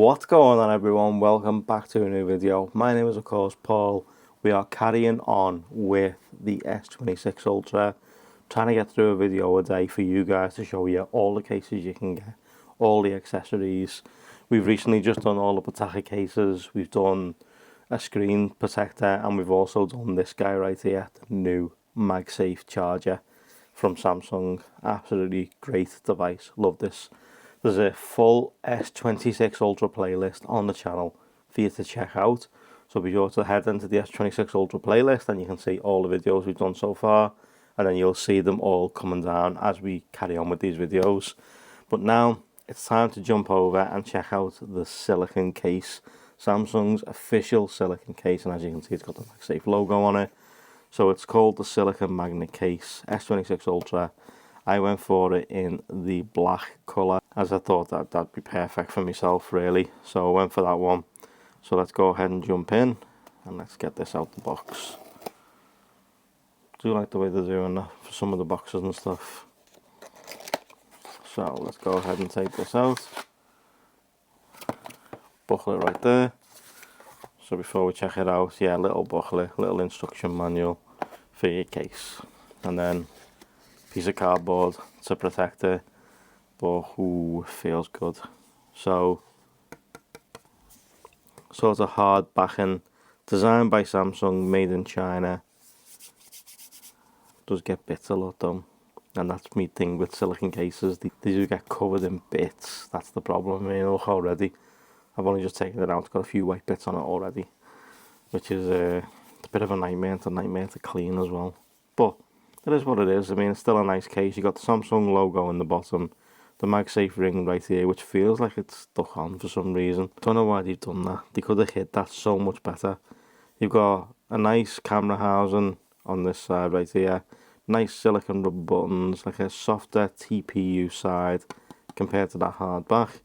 What's going on, everyone? Welcome back to a new video. My name is of course Paul. We are carrying on with the S26 Ultra, trying to get through a video a day for you guys to show you all the cases you can get, all the accessories. We've recently just done all the protector cases, we've done a screen protector, and we've also done this guy right here, the new MagSafe charger from Samsung. Absolutely great device, love this. There's a full S26 Ultra playlist on the channel for you to check out. So be sure to head into the S26 Ultra playlist and you can see all the videos we've done so far. And then you'll see them all coming down as we carry on with these videos. But now it's time to jump over and check out the silicone case. Samsung's official silicone case. And as you can see, it's got the MagSafe logo on it. So it's called the Silicone Magnet Case S26 Ultra. I went for it in the black colour as I thought that'd be perfect for myself really. So I went for that one. So let's go ahead and jump in and let's get this out the box. I do like the way they're doing that for some of the boxes and stuff. So let's go ahead and take this out. Booklet right there. So before we check it out, yeah, little booklet, little instruction manual for your case. And then piece of cardboard to protect it, but ooh, feels good. So sort of hard backing, designed by Samsung, made in China. Does get bits a lot though, and that's me thing with silicone cases. They do get covered in bits. That's the problem. I mean, look already. I've only just taken it out. It's got a few white bits on it already, which is a bit of a nightmare to clean as well. But it is what it is. I mean, it's still a nice case. You got the Samsung logo in the bottom, the MagSafe ring right here, which feels like it's stuck on for some reason. Don't know why they've done that. They could have hid that so much better. You've got a nice camera housing on this side right here. Nice silicone rubber buttons, like a softer TPU side compared to that hard back.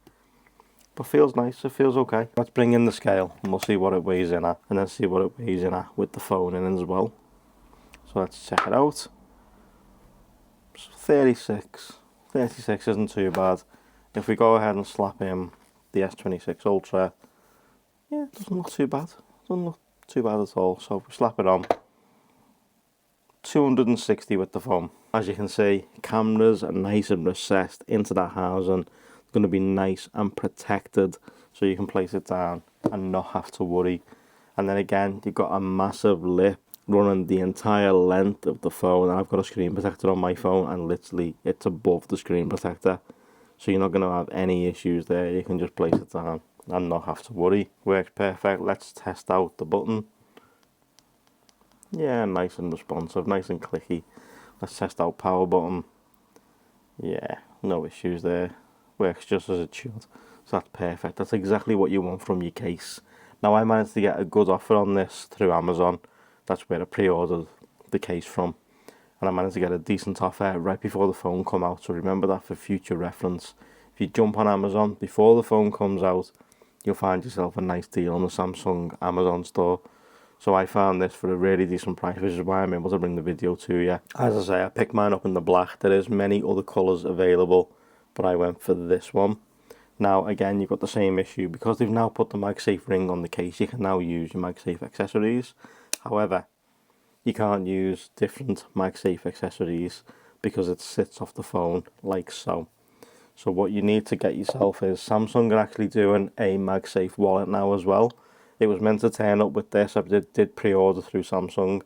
But feels nice, it feels okay. Let's bring in the scale and we'll see what it weighs in at, and then see what it weighs in at with the phone in as well. So let's check it out. 36 isn't too bad. If we go ahead and slap in the S26 Ultra, yeah, it doesn't look too bad. Doesn't look too bad at all. So if we slap it on, 260 with the phone. As you can see, cameras are nice and recessed into that housing. It's going to be nice and protected, so you can place it down and not have to worry. And then again, you've got a massive lip running the entire length of the phone. I've got a screen protector on my phone and literally it's above the screen protector, so you're not going to have any issues there. You can just place it down and not have to worry. Works perfect. Let's test out the button. Yeah, nice and responsive, nice and clicky. Let's test out power button. Yeah, no issues there. Works just as it should. So that's perfect. That's exactly what you want from your case. Now I managed to get a good offer on this through Amazon. That's where I pre-ordered the case from, and I managed to get a decent offer right before the phone come out. So remember that for future reference. If you jump on Amazon before the phone comes out, you'll find yourself a nice deal on the Samsung Amazon store. So I found this for a really decent price, which is why I'm able to bring the video to you. As I say, I picked mine up in the black. There is many other colours available, but I went for this one. Now again, you've got the same issue because they've now put the MagSafe ring on the case. You can now use your MagSafe accessories. However, you can't use different MagSafe accessories because it sits off the phone like so. So what you need to get yourself is, Samsung are actually doing a MagSafe wallet now as well. It was meant to turn up with this. I did pre-order through Samsung,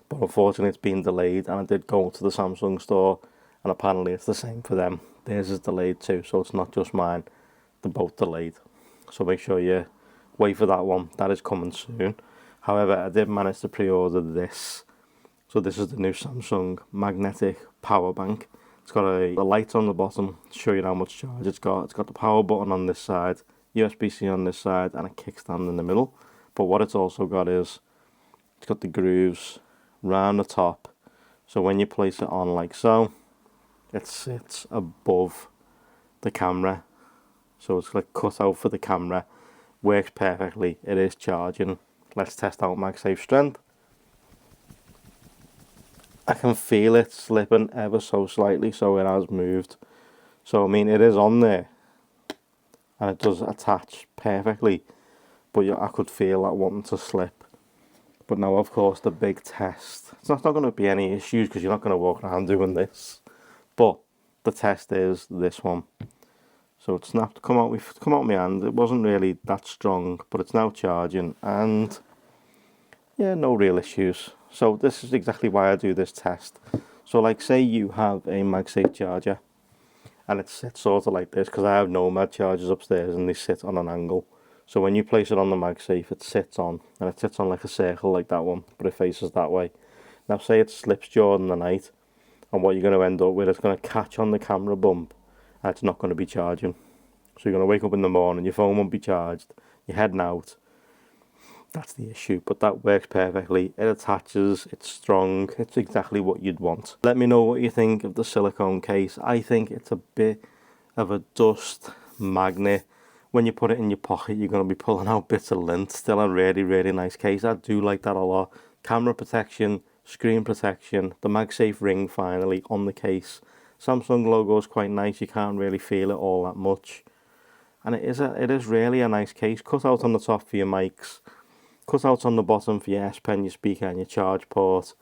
but unfortunately it's been delayed, and I did go to the Samsung store and apparently it's the same for them. Theirs is delayed too, so it's not just mine. They're both delayed. So make sure you wait for that one. That is coming soon. However, I did manage to pre-order this. So this is the new Samsung magnetic power bank. It's got a light on the bottom to show you how much charge it's got. It's got the power button on this side, USB-C on this side, and a kickstand in the middle. But what it's also got is, it's got the grooves round the top. So when you place it on like so, it sits above the camera. So it's like cut out for the camera. Works perfectly. It is charging. Let's test out MagSafe strength. I can feel it slipping ever so slightly, so it has moved. So I mean, it is on there, and it does attach perfectly, but I could feel that wanting to slip. But now, of course, the big test, it's not going to be any issues because you're not going to walk around doing this, but the test is this one. So it snapped, come out my hand. It wasn't really that strong, but it's now charging, and yeah, no real issues. So this is exactly why I do this test. So like, say you have a MagSafe charger and it sits sort of like this, because I have Nomad chargers upstairs and they sit on an angle. So when you place it on the MagSafe, it sits on, and it sits on like a circle like that one, but it faces that way. Now say it slips during the night, and what you're going to end up with, it's going to catch on the camera bump and it's not going to be charging. So you're going to wake up in the morning, your phone won't be charged, you're heading out. That's the issue, but that works perfectly. It attaches, it's strong, it's exactly what you'd want. Let me know what you think of the silicone case. I think it's a bit of a dust magnet. When you put it in your pocket, you're going to be pulling out bits of lint. Still a really, really nice case. I do like that a lot. Camera protection, screen protection, the MagSafe ring finally on the case. Samsung logo is quite nice, you can't really feel it all that much. And it is really a nice case. Cut out on the top for your mics. Cut out on the bottom for your S Pen, your speaker and your charge port.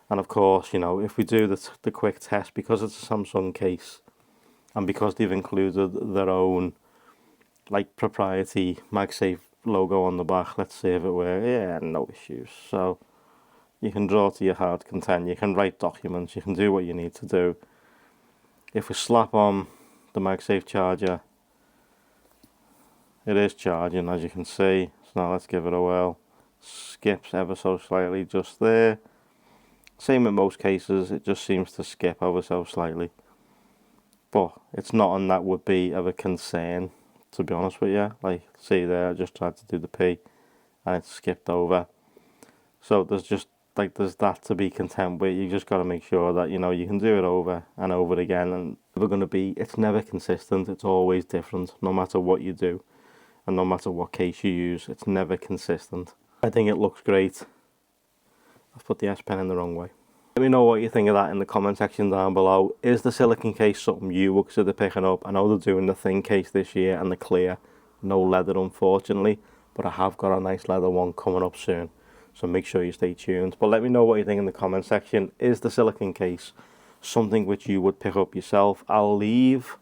And of course, you know, if we do the quick test, because it's a Samsung case and because they've included their own like proprietary MagSafe logo on the back, let's see if it works. Yeah, no issues. So you can draw to your heart content, you can write documents, you can do what you need to do. If we slap on the MagSafe charger, it is charging, as you can see. So now let's give it a whirl. Skips ever so slightly just there. Same in most cases, it just seems to skip ever so slightly. But it's not, and that would be of a concern, to be honest with you. Like, see there, I just tried to do the P and it skipped over. So there's that to be content with. You just got to make sure that, you know, you can do it over and over again, and it's never consistent, it's always different, no matter what you do. And no matter what case you use, it's never consistent. I think it looks great. I've put the S Pen in the wrong way. Let me know what you think of that in the comment section down below. Is the silicone case something you would consider picking up? I know they're doing the thin case this year and the clear. No leather, unfortunately, but I have got a nice leather one coming up soon. So make sure you stay tuned. But let me know what you think in the comment section. Is the silicone case something which you would pick up yourself? I'll leave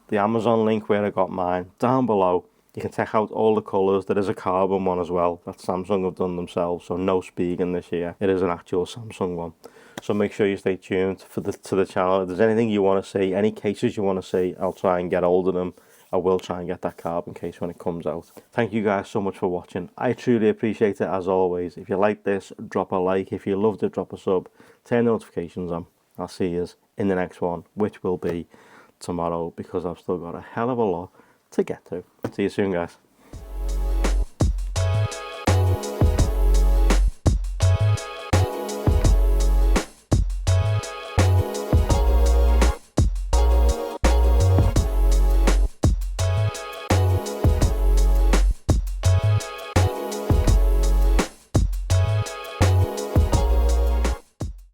the Amazon link where I got mine down below. You can check out all the colours. There is a carbon one as well that Samsung have done themselves, so no Spigen this year. It is an actual Samsung one. So make sure you stay tuned to the channel. If there's anything you want to see, any cases you want to see, I'll try and get hold of them. I will try and get that carbon case when it comes out. Thank you guys so much for watching. I truly appreciate it as always. If you like this, drop a like. If you loved it, drop a sub. Turn notifications on. I'll see you in the next one, which will be tomorrow, because I've still got a hell of a lot to get to. See you soon, guys.